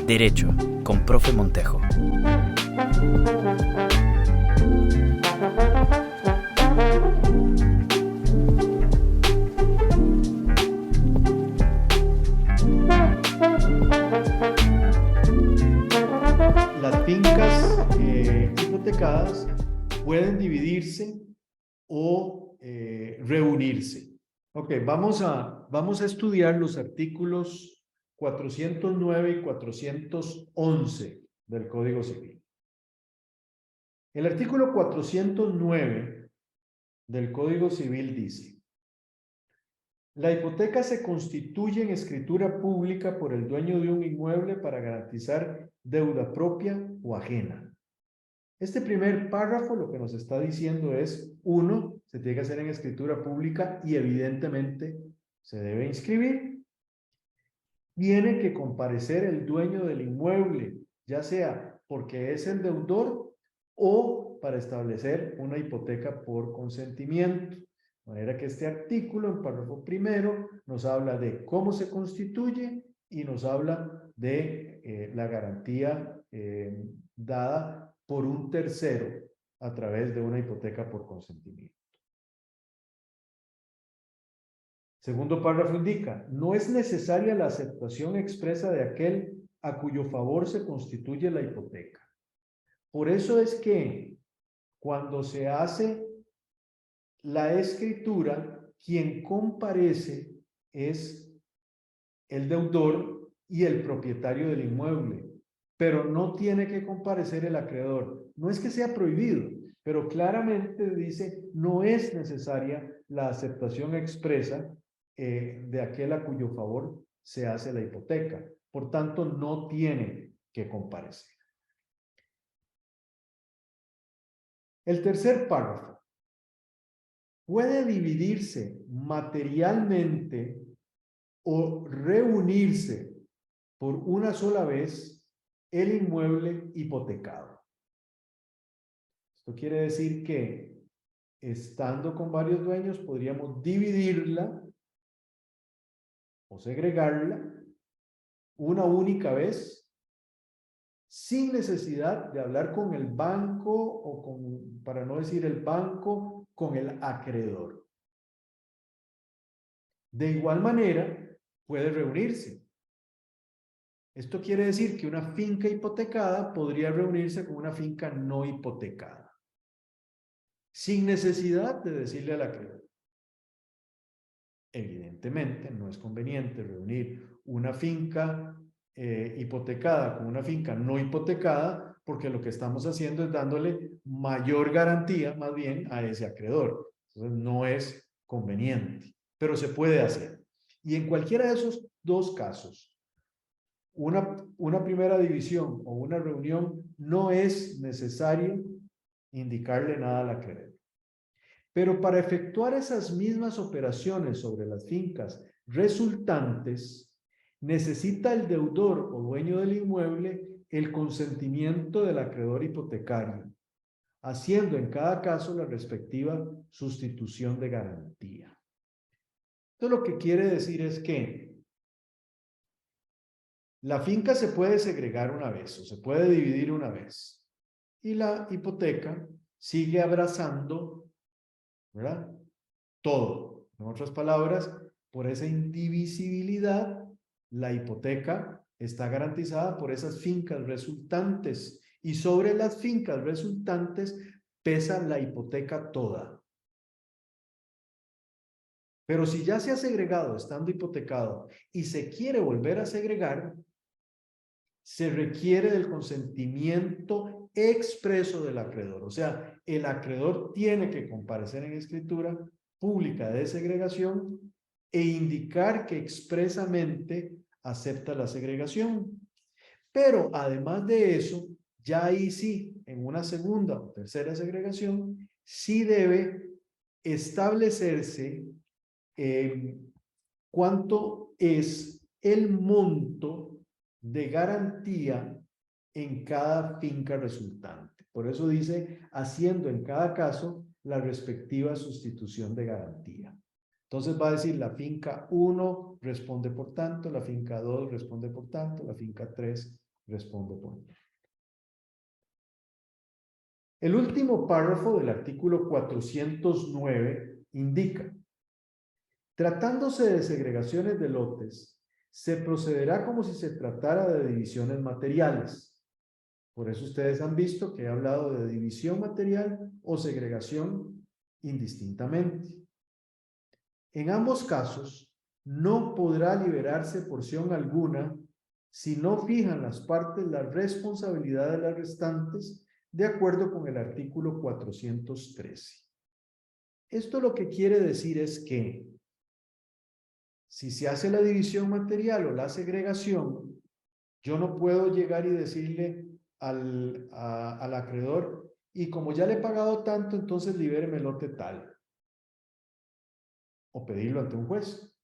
Derecho, con Profe Montejo. Las fincas hipotecadas pueden dividirse o reunirse. Ok, vamos a estudiar los artículos 409 y 411 del Código Civil. El artículo 409 del Código Civil dice: la hipoteca se constituye en escritura pública por el dueño de un inmueble para garantizar deuda propia o ajena. Este primer párrafo lo que nos está diciendo es, uno, se tiene que hacer en escritura pública y evidentemente se debe inscribir. Tiene que comparecer el dueño del inmueble, ya sea porque es el deudor o para establecer una hipoteca por consentimiento. De manera que este artículo, en párrafo primero, nos habla de cómo se constituye y nos habla de la garantía dada por un tercero a través de una hipoteca por consentimiento. Segundo párrafo indica: no es necesaria la aceptación expresa de aquel a cuyo favor se constituye la hipoteca. Por eso es que cuando se hace la escritura, quien comparece es el deudor y el propietario del inmueble, pero no tiene que comparecer el acreedor. No es que sea prohibido, pero claramente dice: no es necesaria la aceptación expresa de aquel a cuyo favor se hace la hipoteca. Por tanto, no tiene que comparecer. El tercer párrafo: puede dividirse materialmente o reunirse por una sola vez el inmueble hipotecado. Esto quiere decir que, estando con varios dueños, podríamos dividirla o segregarla una única vez, sin necesidad de hablar con el banco o con, para no decir el banco, con el acreedor. De igual manera, puede reunirse. Esto quiere decir que una finca hipotecada podría reunirse con una finca no hipotecada, sin necesidad de decirle al acreedor. Evidentemente, no es conveniente reunir una finca hipotecada con una finca no hipotecada, porque lo que estamos haciendo es dándole mayor garantía, más bien, a ese acreedor. Entonces, no es conveniente, pero se puede hacer. Y en cualquiera de esos dos casos, una primera división o una reunión, no es necesario indicarle nada al acreedor. Pero para efectuar esas mismas operaciones sobre las fincas resultantes, necesita el deudor o dueño del inmueble el consentimiento del acreedor hipotecario, haciendo en cada caso la respectiva sustitución de garantía. Esto lo que quiere decir es que la finca se puede segregar una vez o se puede dividir una vez y la hipoteca sigue abrazando, ¿verdad?, todo. En otras palabras, por esa indivisibilidad, la hipoteca está garantizada por esas fincas resultantes y sobre las fincas resultantes pesa la hipoteca toda. Pero si ya se ha segregado estando hipotecado y se quiere volver a segregar, se requiere del consentimiento expreso del acreedor. O sea, el acreedor tiene que comparecer en escritura pública de segregación e indicar que expresamente acepta la segregación. Pero además de eso, ya ahí sí, en una segunda o tercera segregación, sí debe establecerse cuánto es el monto de garantía en cada finca resultante. Por eso dice, haciendo en cada caso la respectiva sustitución de garantía. Entonces va a decir: la finca 1 responde por tanto, la finca 2 responde por tanto, la finca 3 responde por mí. El último párrafo del artículo 409 indica: tratándose de segregaciones de lotes, se procederá como si se tratara de divisiones materiales. Por eso ustedes han visto que he hablado de división material o segregación indistintamente. En ambos casos, no podrá liberarse porción alguna si no fijan las partes la responsabilidad de las restantes de acuerdo con el artículo 413. Esto lo que quiere decir es que si se hace la división material o la segregación, yo no puedo llegar y decirle al acreedor: y como ya le he pagado tanto, entonces libéreme el lote tal. O pedirlo ante un juez.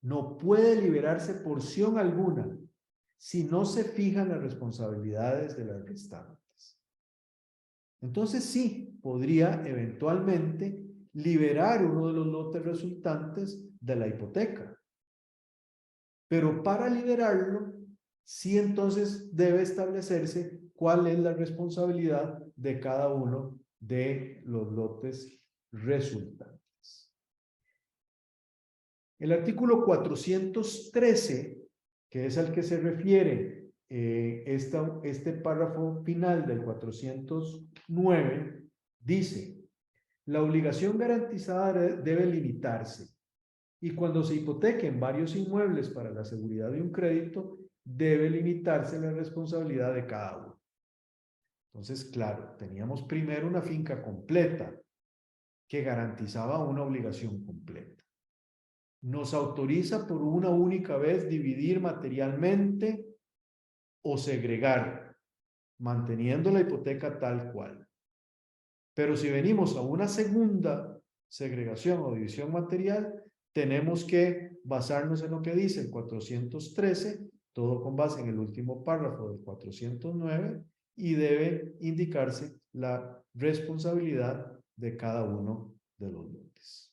No puede liberarse porción alguna si no se fijan las responsabilidades de las restantes. Entonces sí, podría eventualmente liberar uno de los lotes resultantes de la hipoteca. Pero para liberarlo, sí entonces debe establecerse cuál es la responsabilidad de cada uno de los lotes resultantes. El artículo 413, que es al que se refiere este párrafo final del 409, dice: la obligación garantizada debe limitarse, y cuando se hipotequen varios inmuebles para la seguridad de un crédito, debe limitarse la responsabilidad de cada uno. Entonces, claro, teníamos primero una finca completa que garantizaba una obligación completa. Nos autoriza por una única vez dividir materialmente o segregar, manteniendo la hipoteca tal cual. Pero si venimos a una segunda segregación o división material, tenemos que basarnos en lo que dice el 413, todo con base en el último párrafo del 409, y debe indicarse la responsabilidad de cada uno de los lotes.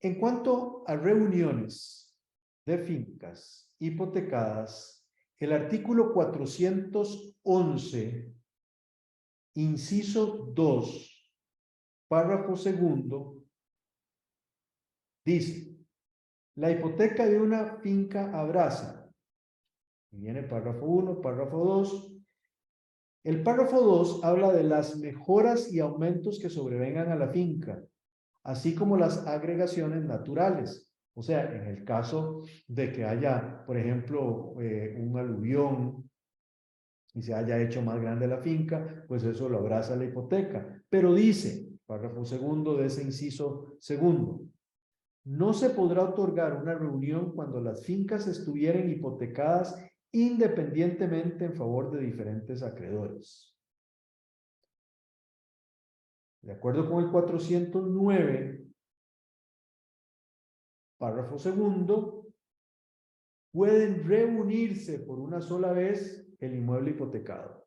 En cuanto a reuniones de fincas hipotecadas, el artículo 411, inciso 2, párrafo segundo, dice: la hipoteca de una finca abraza. Y viene párrafo 1, párrafo 2. El párrafo 2 habla de las mejoras y aumentos que sobrevengan a la finca, así como las agregaciones naturales. O sea, en el caso de que haya, por ejemplo, un aluvión y se haya hecho más grande la finca, pues eso lo abraza la hipoteca. Pero dice, párrafo segundo de ese inciso segundo: no se podrá otorgar una reunión cuando las fincas estuvieran hipotecadas independientemente en favor de diferentes acreedores. De acuerdo con el 409, párrafo segundo, pueden reunirse por una sola vez el inmueble hipotecado.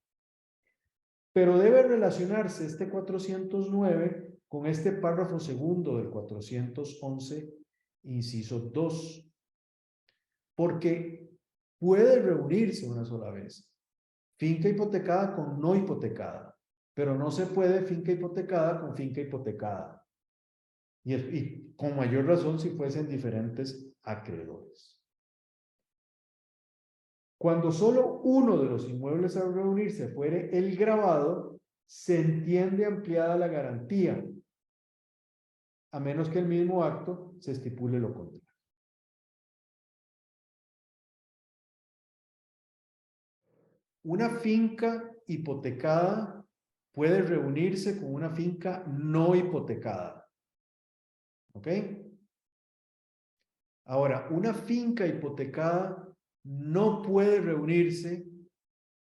Pero debe relacionarse este 409 con este párrafo segundo del 411, inciso 2, porque puede reunirse una sola vez finca hipotecada con no hipotecada, pero no se puede finca hipotecada con finca hipotecada. Y con mayor razón si fuesen diferentes acreedores. Cuando solo uno de los inmuebles al reunirse fuere el gravado, se entiende ampliada la garantía, a menos que el mismo acto se estipule lo contrario. Una finca hipotecada puede reunirse con una finca no hipotecada. ¿Ok? Ahora, una finca hipotecada no puede reunirse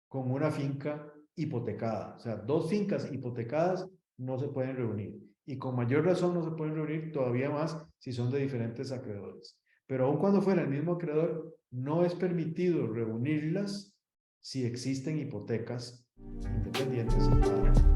con una finca hipotecada. O sea, dos fincas hipotecadas no se pueden reunir. Y con mayor razón no se pueden reunir todavía más si son de diferentes acreedores. Pero aun cuando fuera el mismo acreedor, no es permitido reunirlas si existen hipotecas independientes en cada uno.